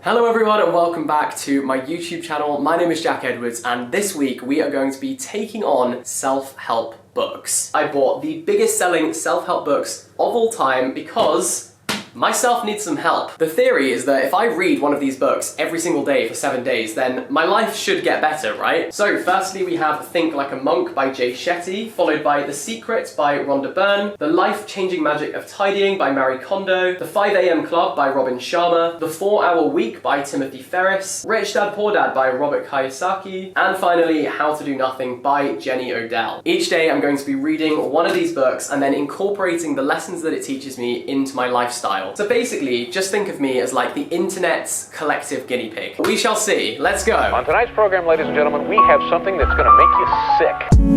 Hello everyone and welcome back to my YouTube channel. My name is Jack Edwards and this week we are going to be taking on self-help books. I bought the biggest selling self-help books of all time because myself needs some help. The theory is that if I read one of these books every single day for 7 days, then my life should get better, right? So firstly we have Think Like a Monk by Shetty, followed by The Secret by Rhonda Byrne, The Life-Changing Magic of Tidying by Kondo, The 5 AM Club by Sharma, The 4-Hour Week by Timothy Ferriss, Rich Dad Poor Dad by Robet Kiyosaki, and finally How to Do Nothing by Odell. Each day I'm going to be reading one of these books and then incorporating the lessons that it teaches me into my lifestyle. So basically, just think of me as like the internet's collective guinea pig. We shall see. Let's go. On tonight's program, ladies and gentlemen, we have something that's going to make you sick.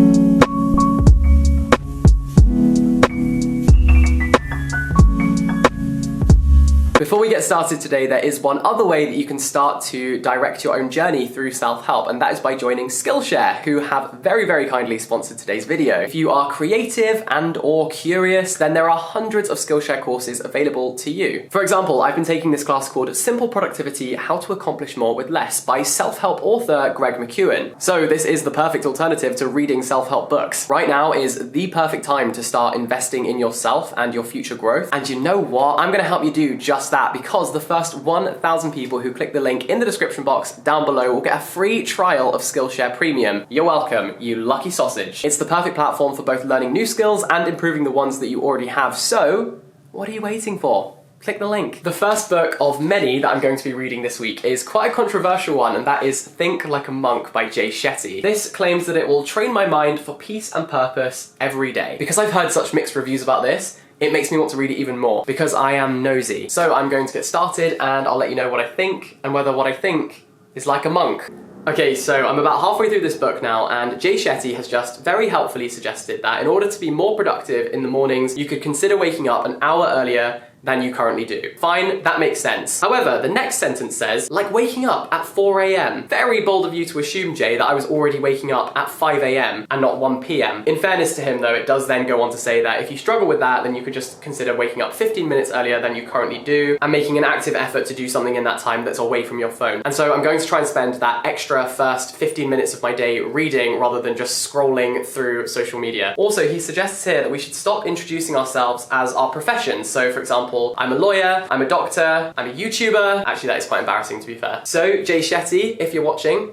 Before we get started today, there is one other way that you can start to direct your own journey through self-help, and that is by joining Skillshare, who have very, very kindly sponsored today's video. If you are creative and or curious, then there are hundreds of Skillshare courses available to you. For example, I've been taking this class called Simple Productivity: How to Accomplish More with Less by self-help author Greg McKeown. So this is the perfect alternative to reading self-help books. Right now is the perfect time to start investing in yourself and your future growth. And you know what? I'm gonna help you do just that, because the first 1,000 people who click the link in the description box down below will get a free trial of Skillshare Premium. You're welcome, you lucky sausage. It's the perfect platform for both learning new skills and improving the ones that you already have. So, what are you waiting for? Click the link. The first book of many that I'm going to be reading this week is quite a controversial one, and that is Think Like a Monk by Shetty. This claims that it will train my mind for peace and purpose every day. Because I've heard such mixed reviews about this, it makes me want to read it even more, because I am nosy. So I'm going to get started and I'll let you know what I think and whether what I think is like a monk. Okay, so I'm about halfway through this book now, and Shetty has just very helpfully suggested that in order to be more productive in the mornings, you could consider waking up an hour earlier than you currently do. Fine, that makes sense. However, the next sentence says, like waking up at 4 AM. Very bold of you to assume, Jay, that I was already waking up at 5 AM and not 1 PM. In fairness to him though, it does then go on to say that if you struggle with that, then you could just consider waking up 15 minutes earlier than you currently do and making an active effort to do something in that time that's away from your phone. And so I'm going to try and spend that extra first 15 minutes of my day reading rather than just scrolling through social media. Also, he suggests here that we should stop introducing ourselves as our professions. So for example, I'm a lawyer, I'm a doctor, I'm a YouTuber. Actually, that is quite embarrassing to be fair. So, Shetty, if you're watching,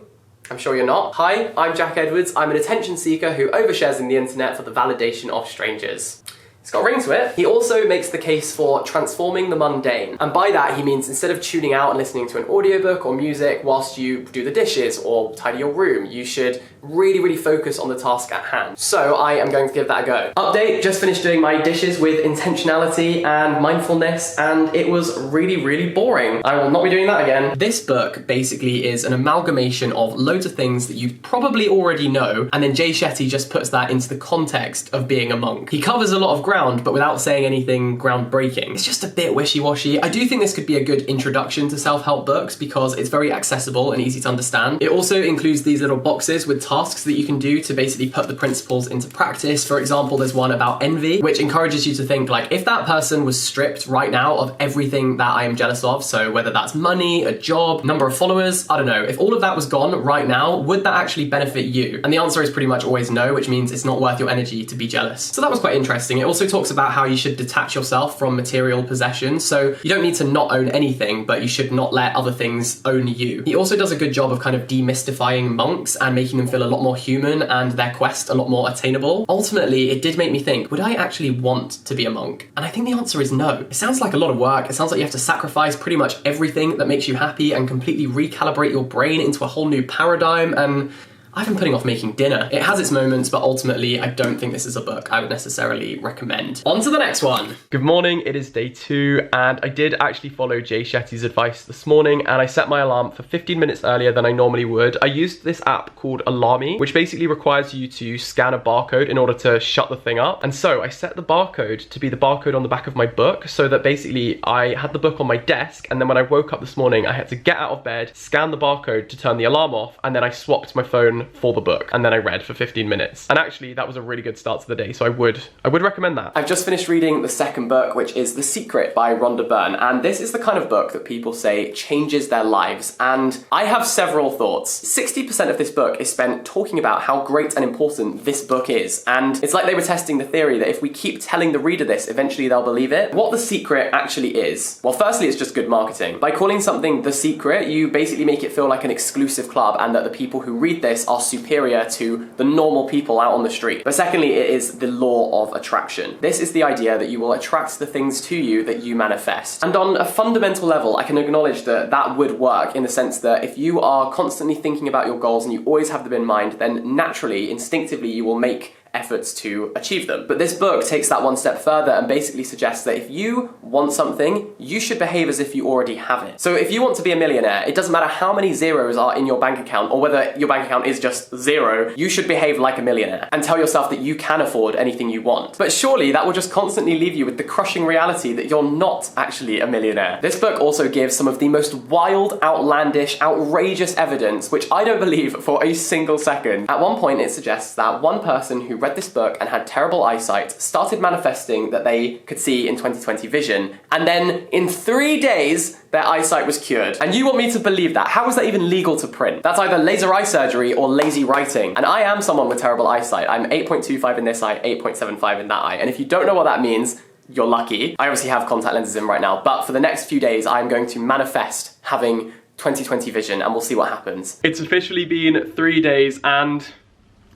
I'm sure you're not. Hi, I'm Jack Edwards. I'm an attention seeker who overshares in the internet for the validation of strangers. It's got a ring to it. He also makes the case for transforming the mundane. And by that, he means instead of tuning out and listening to an audiobook or music whilst you do the dishes or tidy your room, you should really focus on the task at hand. So I am going to give that a go. Update, just finished doing my dishes with intentionality and mindfulness, and it was really boring. I will not be doing that again. This book basically is an amalgamation of loads of things that you probably already know, and then Shetty just puts that into the context of being a monk. He covers a lot of ground, but without saying anything groundbreaking. It's just a bit wishy-washy. I do think this could be a good introduction to self-help books because it's very accessible and easy to understand. It also includes these little boxes with tasks that you can do to basically put the principles into practice. For example, there's one about envy, which encourages you to think like, if that person was stripped right now of everything that I am jealous of, so whether that's money, a job, number of followers, I don't know, if all of that was gone right now, would that actually benefit you? And the answer is pretty much always no, which means it's not worth your energy to be jealous. So that was quite interesting. It also talks about how you should detach yourself from material possessions. So you don't need to not own anything, but you should not let other things own you. He also does a good job of kind of demystifying monks and making them feel a lot more human and their quest a lot more attainable. Ultimately, it did make me think, would I actually want to be a monk? And I think the answer is no. It sounds like a lot of work. It sounds like you have to sacrifice pretty much everything that makes you happy and completely recalibrate your brain into a whole new paradigm, and I've been putting off making dinner. It has its moments, but ultimately I don't think this is a book I would necessarily recommend. On to the next one. Good morning, it is day 2, and I did actually follow Shetty's advice this morning, and I set my alarm for 15 minutes earlier than I normally would. I used this app called Alarmy, which basically requires you to scan a barcode in order to shut the thing up. And so I set the barcode to be the barcode on the back of my book, so that basically I had the book on my desk, and then when I woke up this morning, I had to get out of bed, scan the barcode to turn the alarm off, and then I swapped my phone phone for the book, and then I read for 15 minutes. And actually, that was a really good start to the day, so I would recommend that. I've just finished reading the second book, which is The Secret by Rhonda Byrne, and this is the kind of book that people say changes their lives, and I have several thoughts. 60% of this book is spent talking about how great and important this book is, and it's like they were testing the theory that if we keep telling the reader this, eventually they'll believe it. What The Secret actually is, well, firstly, it's just good marketing. By calling something The Secret, you basically make it feel like an exclusive club and that the people who read this are superior to the normal people out on the street. But secondly, it is the law of attraction. This is the idea that you will attract the things to you that you manifest. And on a fundamental level, I can acknowledge that that would work in the sense that if you are constantly thinking about your goals and you always have them in mind, then naturally, instinctively, you will make efforts to achieve them. But this book takes that one step further and basically suggests that if you want something, you should behave as if you already have it. So if you want to be a millionaire, it doesn't matter how many zeros are in your bank account or whether your bank account is just zero, you should behave like a millionaire and tell yourself that you can afford anything you want. But surely that will just constantly leave you with the crushing reality that you're not actually a millionaire. This book also gives some of the most wild, outlandish, outrageous evidence, which I don't believe for a single second. At one point, it suggests that one person who read this book and had terrible eyesight started manifesting that they could see in 20/20 vision, and then in 3 days their eyesight was cured. And you want me to believe that? How is that even legal to print? That's either laser eye surgery or lazy writing. And I am someone with terrible eyesight. I'm 8.25 in this eye, 8.75 in that eye. And if you don't know what that means, you're lucky. I obviously have contact lenses in right now, but for the next few days I'm going to manifest having 20/20 vision and we'll see what happens. It's officially been 3 days and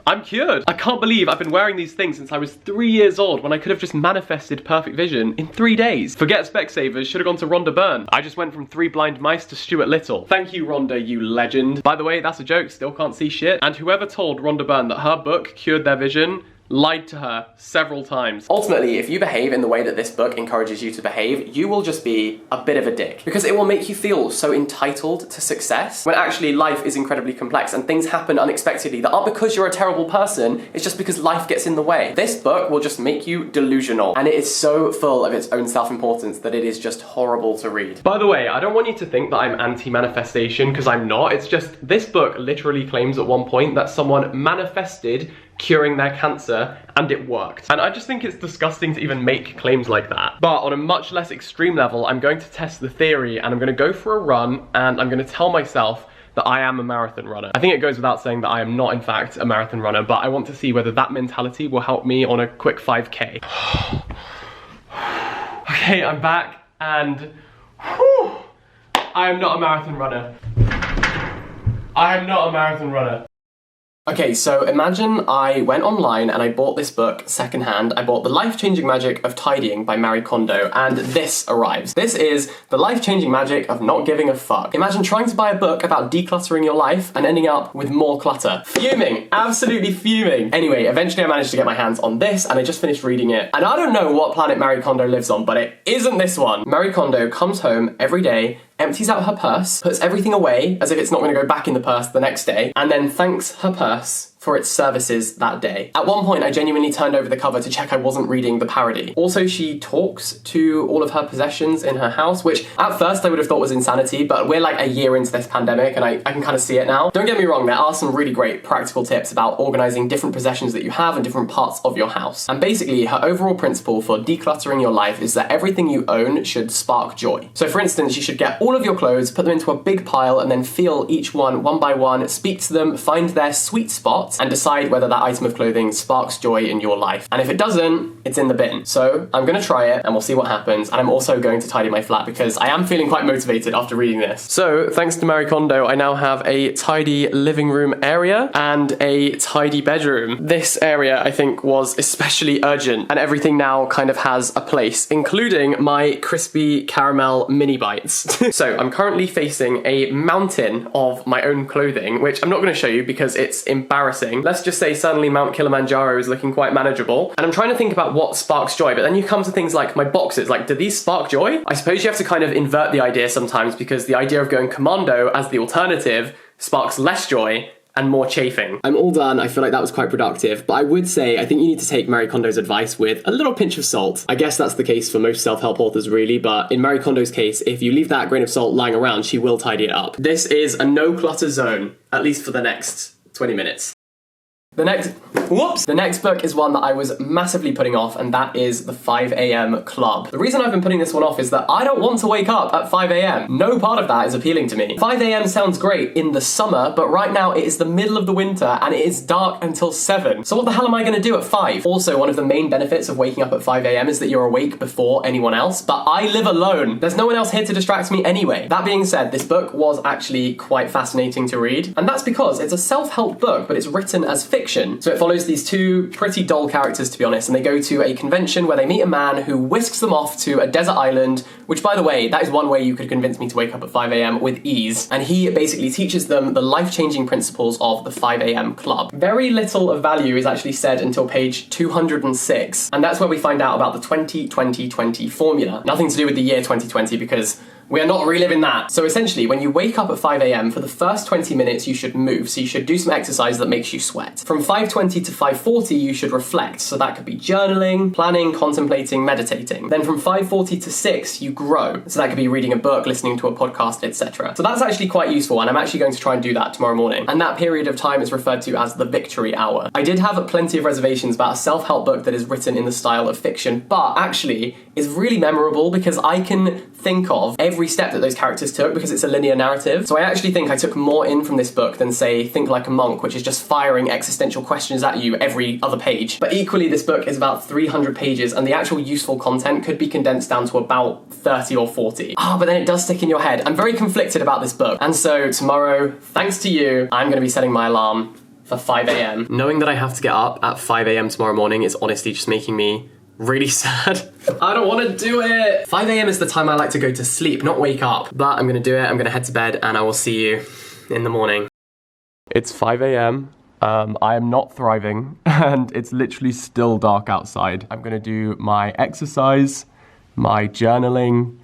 I'm cured. I can't believe I've been wearing these things since I was 3 years old when I could have just manifested perfect vision in 3 days. Forget Specsavers, should have gone to Rhonda Byrne. I just went from 3 blind mice to Stuart Little. Thank you, Rhonda, you legend. By the way, that's a joke, still can't see shit. And whoever told Rhonda Byrne that her book cured their vision lied to her several times. Ultimately, if you behave in the way that this book encourages you to behave, you will just be a bit of a dick because it will make you feel so entitled to success when actually life is incredibly complex and things happen unexpectedly that aren't because you're a terrible person, it's just because life gets in the way. This book will just make you delusional and it is so full of its own self-importance that it is just horrible to read. By the way, I don't want you to think that I'm anti-manifestation because I'm not. It's just this book literally claims at one point that someone manifested curing their cancer and it worked. And I just think it's disgusting to even make claims like that. But on a much less extreme level, I'm going to test the theory and I'm going to go for a run and I'm going to tell myself that I am a marathon runner. I think it goes without saying that I am not in fact a marathon runner, but I want to see whether that mentality will help me on a quick 5K. Okay, I'm back and I am not a marathon runner. I am not a marathon runner. Okay, so imagine I went online and I bought this book secondhand. I bought The Life-Changing Magic of Tidying by Marie Kondo, and this arrives. This is The Life-Changing Magic of Not Giving a Fuck. Imagine trying to buy a book about decluttering your life and ending up with more clutter. Fuming, absolutely fuming. Anyway, eventually I managed to get my hands on this and I just finished reading it. And I don't know what planet Marie Kondo lives on, but it isn't this one. Marie Kondo comes home every day, empties out her purse, puts everything away as if it's not going to go back in the purse the next day, and then thanks her purse for its services that day. At one point, I genuinely turned over the cover to check I wasn't reading the parody. Also, she talks to all of her possessions in her house, which at first I would have thought was insanity, but we're like a year into this pandemic and I can kind of see it now. Don't get me wrong, there are some really great practical tips about organizing different possessions that you have in different parts of your house. And basically, her overall principle for decluttering your life is that everything you own should spark joy. So for instance, you should get all of your clothes, put them into a big pile, and then feel each one by one, speak to them, find their sweet spot, and decide whether that item of clothing sparks joy in your life. And if it doesn't, it's in the bin. So I'm gonna try it and we'll see what happens. And I'm also going to tidy my flat because I am feeling quite motivated after reading this. So thanks to Marie Kondo, I now have a tidy living room area and a tidy bedroom. This area I think was especially urgent and everything now kind of has a place, including my crispy caramel mini bites. So I'm currently facing a mountain of my own clothing, which I'm not gonna show you because it's embarrassing. Let's just say suddenly Mount Kilimanjaro is looking quite manageable. And I'm trying to think about what sparks joy, but then you come to things like my boxes, like do these spark joy? I suppose you have to kind of invert the idea sometimes because the idea of going commando as the alternative sparks less joy and more chafing. I'm all done, I feel like that was quite productive, but I would say I think you need to take Marie Kondo's advice with a little pinch of salt. I guess that's the case for most self-help authors really, but in Marie Kondo's case, if you leave that grain of salt lying around, she will tidy it up. This is a no clutter zone, at least for the next 20 minutes. The next book is one that I was massively putting off, and that is the 5 a.m. Club. The reason I've been putting this one off is that I don't want to wake up at 5 a.m. No part of that is appealing to me. 5 a.m. sounds great in the summer, but right now it is the middle of the winter and it is dark until 7. So what the hell am I going to do at 5? Also, one of the main benefits of waking up at 5 a.m. is that you're awake before anyone else, but I live alone. There's no one else here to distract me anyway. That being said, this book was actually quite fascinating to read, and that's because it's a self-help book, but it's written as fiction. So it follows these two pretty dull characters, to be honest, and they go to a convention where they meet a man who whisks them off to a desert island, which, by the way, that is one way you could convince me to wake up at 5 a.m. with ease. And he basically teaches them the life-changing principles of the 5 a.m. Club. Very little of value is actually said until page 206, and that's where we find out about the 20-20-20 formula. Nothing to do with the year 2020, because we are not reliving that. So essentially, when you wake up at 5 a.m, for the first 20 minutes, you should move. So you should do some exercise that makes you sweat. From 5:20 to 5:40, you should reflect. So that could be journaling, planning, contemplating, meditating. Then from 5:40 to 6, you grow. So that could be reading a book, listening to a podcast, etc. So that's actually quite useful, and I'm actually going to try and do that tomorrow morning. And that period of time is referred to as the victory hour. I did have plenty of reservations about a self-help book that is written in the style of fiction, but actually is really memorable because I can think of every step that those characters took because it's a linear narrative. So I actually think I took more in from this book than, say, Think Like a Monk, which is just firing existential questions at you every other page. But equally, this book is about 300 pages, and the actual useful content could be condensed down to about 30 or 40. But then it does stick in your head. I'm very conflicted about this book. And so tomorrow, thanks to you, I'm going to be setting my alarm for 5 a.m. Knowing that I have to get up at 5 a.m. tomorrow morning is honestly just making me really sad. I don't want to do it. 5 a.m. is the time I like to go to sleep, not wake up. But I'm going to do it. I'm going to head to bed, and I will see you in the morning. It's 5 a.m. I am not thriving, and it's literally still dark outside. I'm going to do my exercise, my journaling,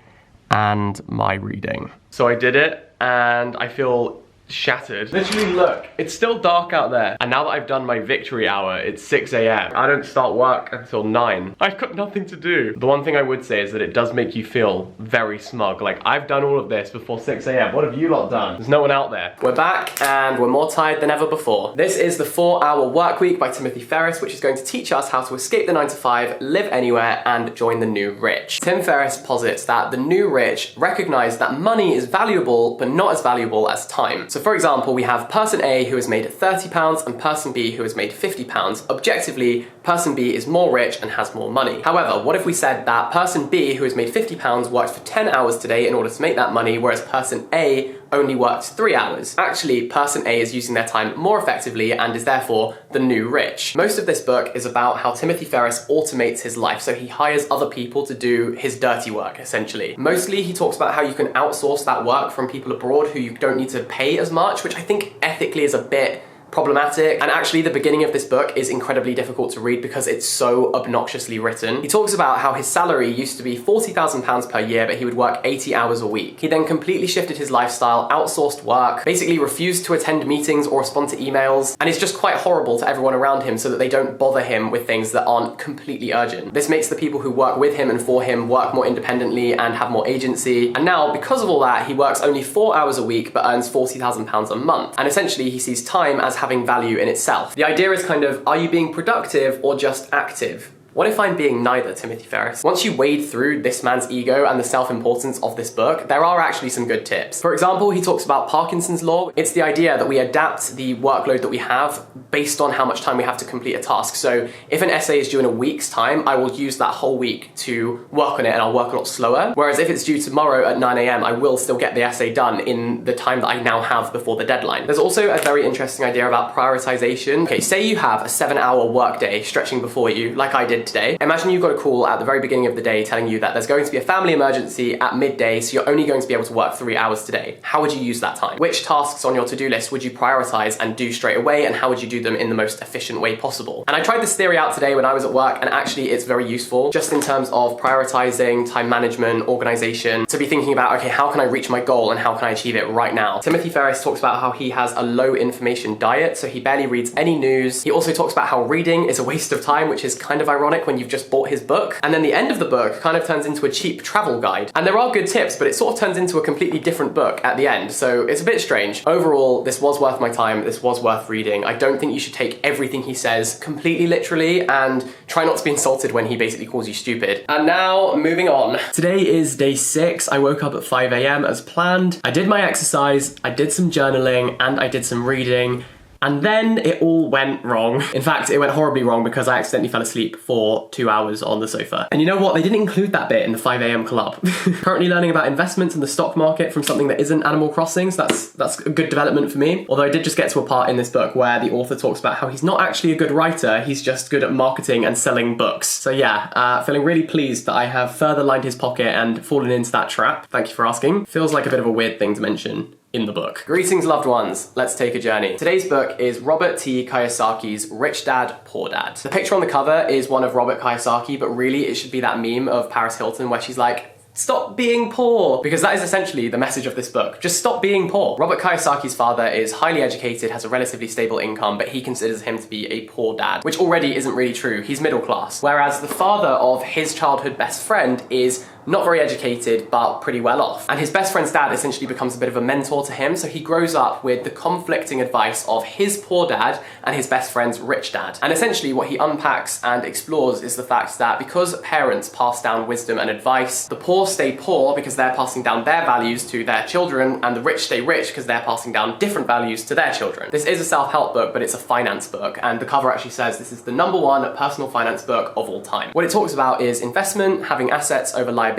and my reading. So I did it, and I feel shattered. Literally, look, it's still dark out there. And now that I've done my victory hour, it's 6 a.m. I don't start work until 9. I've got nothing to do. The one thing I would say is that it does make you feel very smug. Like, I've done all of this before 6 a.m. What have you lot done? There's no one out there. We're back, and we're more tired than ever before. This is the 4-Hour Work Week by Timothy Ferriss, which is going to teach us how to escape the 9 to 5, live anywhere, and join the new rich. Tim Ferriss posits that the new rich recognize that money is valuable, but not as valuable as time. So for example, we have person A who has made £30 and person B who has made £50. Objectively, person B is more rich and has more money. However, what if we said that person B who has made £50 worked for 10 hours today in order to make that money, whereas person A only worked 3 hours? Actually, person A is using their time more effectively and is therefore the new rich. Most of this book is about how Timothy Ferriss automates his life, so he hires other people to do his dirty work, essentially. Mostly, he talks about how you can outsource that work from people abroad who you don't need to pay as much, which I think ethically is a bit problematic. And actually, the beginning of this book is incredibly difficult to read because it's so obnoxiously written. He talks about how his salary used to be £40,000 per year, but he would work 80 hours a week. He then completely shifted his lifestyle, outsourced work, basically refused to attend meetings or respond to emails, and is just quite horrible to everyone around him so that they don't bother him with things that aren't completely urgent. This makes the people who work with him and for him work more independently and have more agency. And now, because of all that, he works only 4 hours a week but earns £40,000 a month. And essentially, he sees time as having value in itself. The idea is kind of, are you being productive or just active? What if I'm being neither, Timothy Ferriss? Once you wade through this man's ego and the self-importance of this book, there are actually some good tips. For example, he talks about Parkinson's law. It's the idea that we adapt the workload that we have based on how much time we have to complete a task. So if an essay is due in a week's time, I will use that whole week to work on it and I'll work a lot slower. Whereas if it's due tomorrow at 9 a.m, I will still get the essay done in the time that I now have before the deadline. There's also a very interesting idea about prioritization. Okay, say you have a 7-hour workday stretching before you, like I did today. Imagine you got a call at the very beginning of the day telling you that there's going to be a family emergency at midday, so you're only going to be able to work 3 hours today. How would you use that time? Which tasks on your to-do list would you prioritize and do straight away, and how would you do them in the most efficient way possible? And I tried this theory out today when I was at work, and actually it's very useful, just in terms of prioritizing, time management, organization, to be thinking about, okay, how can I reach my goal and how can I achieve it right now? Timothy Ferriss talks about how he has a low information diet, so he barely reads any news. He also talks about how reading is a waste of time, which is kind of ironic ironic when you've just bought his book. And then the end of the book kind of turns into a cheap travel guide. And there are good tips, but it sort of turns into a completely different book at the end. So it's a bit strange. Overall, this was worth my time. This was worth reading. I don't think you should take everything he says completely literally, and try not to be insulted when he basically calls you stupid. And now, moving on. Today is day 6. I woke up at 5 a.m. as planned. I did my exercise, I did some journaling, and I did some reading. And then it all went wrong. In fact, it went horribly wrong because I accidentally fell asleep for 2 hours on the sofa. And you know what? They didn't include that bit in the 5 a.m. club. Currently learning about investments in the stock market from something that isn't Animal Crossing, so that's a good development for me. Although I did just get to a part in this book where the author talks about how he's not actually a good writer, he's just good at marketing and selling books. So yeah, feeling really pleased that I have further lined his pocket and fallen into that trap. Thank you for asking. Feels like a bit of a weird thing to mention in the book. Greetings, loved ones. Let's take a journey. Today's book is Robert T. Kiyosaki's Rich Dad, Poor Dad. The picture on the cover is one of Robert Kiyosaki, but really it should be that meme of Paris Hilton where she's like, stop being poor, because that is essentially the message of this book. Just stop being poor. Robert Kiyosaki's father is highly educated, has a relatively stable income, but he considers him to be a poor dad, which already isn't really true. He's middle class. Whereas the father of his childhood best friend is not very educated, but pretty well off. And his best friend's dad essentially becomes a bit of a mentor to him, so he grows up with the conflicting advice of his poor dad and his best friend's rich dad. And essentially what he unpacks and explores is the fact that because parents pass down wisdom and advice, the poor stay poor because they're passing down their values to their children, and the rich stay rich because they're passing down different values to their children. This is a self-help book, but it's a finance book, and the cover actually says this is the #1 personal finance book of all time. What it talks about is investment, having assets over liabilities,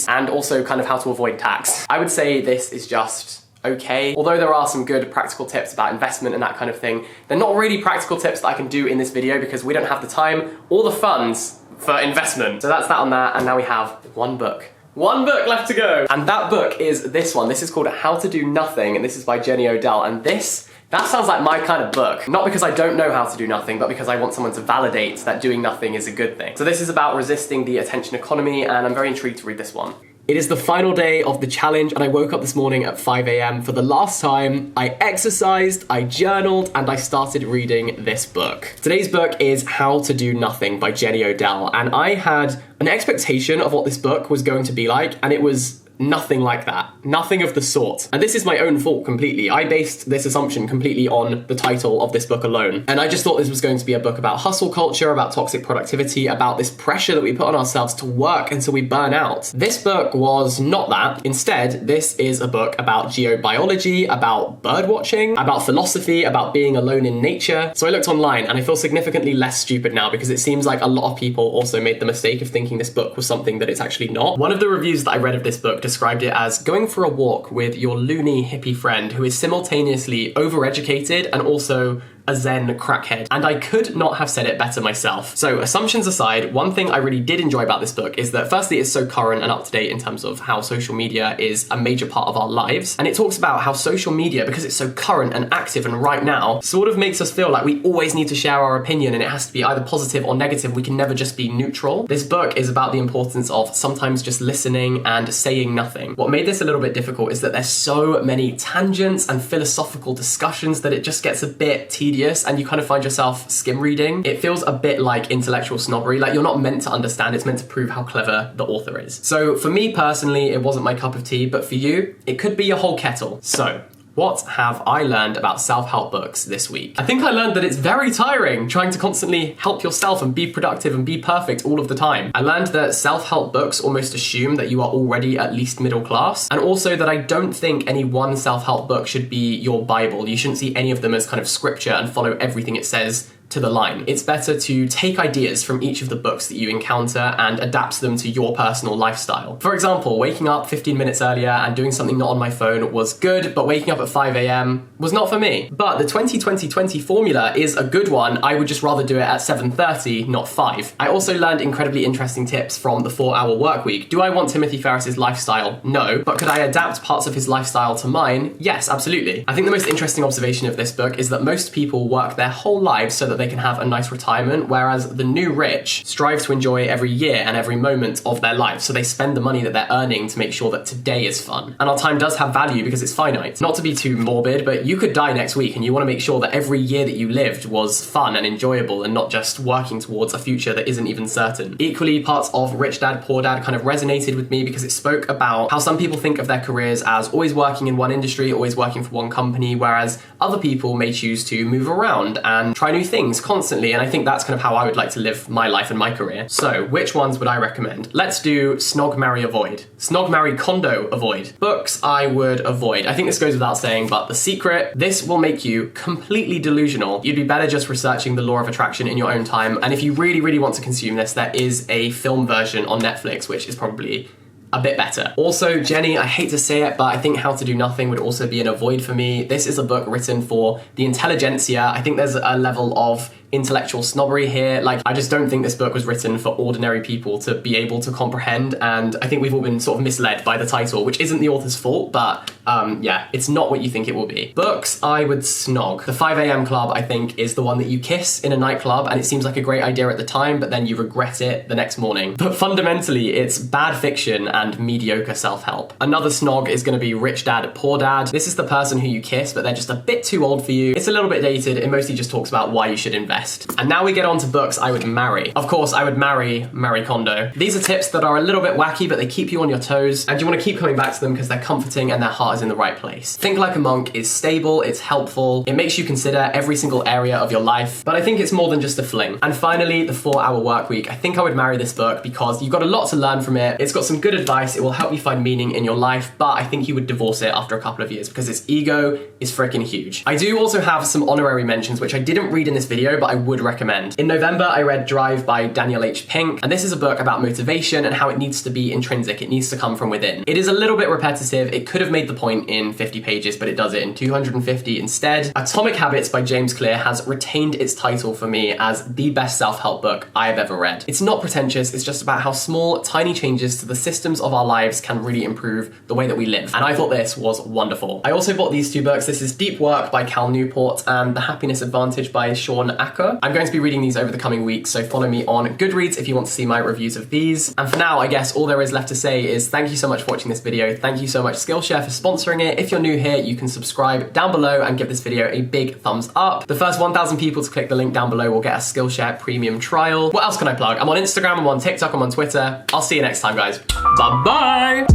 and also kind of how to avoid tax. I would say this is just okay. Although there are some good practical tips about investment and that kind of thing, they're not really practical tips that I can do in this video because we don't have the time or the funds for investment. So that's that on that, and now we have one book. One book left to go. And that book is this one. This is called How to Do Nothing, and this is by Jenny Odell, and that sounds like my kind of book. Not because I don't know how to do nothing, but because I want someone to validate that doing nothing is a good thing. So this is about resisting the attention economy, and I'm very intrigued to read this one. It is the final day of the challenge, and I woke up this morning at 5 a.m. for the last time. I exercised, I journaled, and I started reading this book. Today's book is How to Do Nothing by Jenny Odell, and I had an expectation of what this book was going to be like, and it was nothing like that. Nothing of the sort. And this is my own fault completely. I based this assumption completely on the title of this book alone. And I just thought this was going to be a book about hustle culture, about toxic productivity, about this pressure that we put on ourselves to work until we burn out. This book was not that. Instead, this is a book about geobiology, about bird watching, about philosophy, about being alone in nature. So I looked online and I feel significantly less stupid now because it seems like a lot of people also made the mistake of thinking this book was something that it's actually not. One of the reviews that I read of this book described it as going for a walk with your loony hippie friend who is simultaneously overeducated and also a Zen crackhead, and I could not have said it better myself. So assumptions aside, one thing I really did enjoy about this book is that firstly it's so current and up to date in terms of how social media is a major part of our lives, and it talks about how social media, because it's so current and active and right now, sort of makes us feel like we always need to share our opinion and it has to be either positive or negative. We can never just be neutral. This book is about the importance of sometimes just listening and saying nothing. What made this a little bit difficult is that there's so many tangents and philosophical discussions that it just gets a bit tedious and you kind of find yourself skim reading. It feels a bit like intellectual snobbery, like you're not meant to understand, it's meant to prove how clever the author is. So for me personally, it wasn't my cup of tea, but for you, it could be a whole kettle. So what have I learned about self-help books this week? I think I learned that it's very tiring trying to constantly help yourself and be productive and be perfect all of the time. I learned that self-help books almost assume that you are already at least middle class, and also that I don't think any one self-help book should be your Bible. You shouldn't see any of them as kind of scripture and follow everything it says to the line. It's better to take ideas from each of the books that you encounter and adapt them to your personal lifestyle. For example, waking up 15 minutes earlier and doing something not on my phone was good, but waking up at 5 a.m. was not for me. But the 20-20-20 formula is a good one. I would just rather do it at 7:30, not 5. I also learned incredibly interesting tips from the 4-hour work week. Do I want Timothy Ferriss's lifestyle? No. But could I adapt parts of his lifestyle to mine? Yes, absolutely. I think the most interesting observation of this book is that most people work their whole lives so that they can have a nice retirement, whereas the new rich strive to enjoy every year and every moment of their life. So they spend the money that they're earning to make sure that today is fun. And our time does have value because it's finite. Not to be too morbid, but you could die next week and you want to make sure that every year that you lived was fun and enjoyable and not just working towards a future that isn't even certain. Equally, parts of Rich Dad, Poor Dad kind of resonated with me because it spoke about how some people think of their careers as always working in one industry, always working for one company, whereas other people may choose to move around and try new things constantly. And I think that's kind of how I would like to live my life and my career. So which ones would I recommend? Let's do Snog, Marry, Avoid. Snog, Marry, Kondo, Avoid. Books I would avoid. I think this goes without saying, but The Secret, this will make you completely delusional. You'd be better just researching the law of attraction in your own time. And if you really, really want to consume this, there is a film version on Netflix, which is probably a bit better. Also, Jenny, I hate to say it, but I think How to Do Nothing would also be an avoid for me. This is a book written for the intelligentsia. I think there's a level of intellectual snobbery here. Like, I just don't think this book was written for ordinary people to be able to comprehend, and I think we've all been sort of misled by the title, which isn't the author's fault, but yeah, it's not what you think it will be. Books I would snog. The 5 a.m. Club, I think, is the one that you kiss in a nightclub, and it seems like a great idea at the time, but then you regret it the next morning. But fundamentally, it's bad fiction and mediocre self-help. Another snog is going to be Rich Dad, Poor Dad. This is the person who you kiss, but they're just a bit too old for you. It's a little bit dated. It mostly just talks about why you should invest. And now we get on to books I would marry. Of course, I would marry Marie Kondo. These are tips that are a little bit wacky, but they keep you on your toes, and you want to keep coming back to them because they're comforting and their heart is in the right place. Think Like a Monk is stable, it's helpful, it makes you consider every single area of your life, but I think it's more than just a fling. And finally, The 4-Hour Workweek. I think I would marry this book because you've got a lot to learn from it. It's got some good advice, it will help you find meaning in your life, but I think you would divorce it after a couple of years because its ego is freaking huge. I do also have some honorary mentions, which I didn't read in this video, but I would recommend. In November, I read Drive by Daniel H. Pink, and this is a book about motivation and how it needs to be intrinsic. It needs to come from within. It is a little bit repetitive. It could have made the point in 50 pages, but it does it in 250 instead. Atomic Habits by James Clear has retained its title for me as the best self-help book I have ever read. It's not pretentious, it's just about how small, tiny changes to the systems of our lives can really improve the way that we live. And I thought this was wonderful. I also bought these two books. This is Deep Work by Cal Newport and The Happiness Advantage by Sean Acker. I'm going to be reading these over the coming weeks, so follow me on Goodreads if you want to see my reviews of these. And for now, I guess all there is left to say is thank you so much for watching this video. Thank you so much Skillshare for sponsoring it. If you're new here, you can subscribe down below and give this video a big thumbs up. The first 1,000 people to click the link down below will get a Skillshare premium trial. What else can I plug? I'm on Instagram, I'm on TikTok, I'm on Twitter. I'll see you next time, guys. Bye-bye!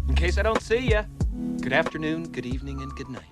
In case I don't see ya, good afternoon, good evening, and good night.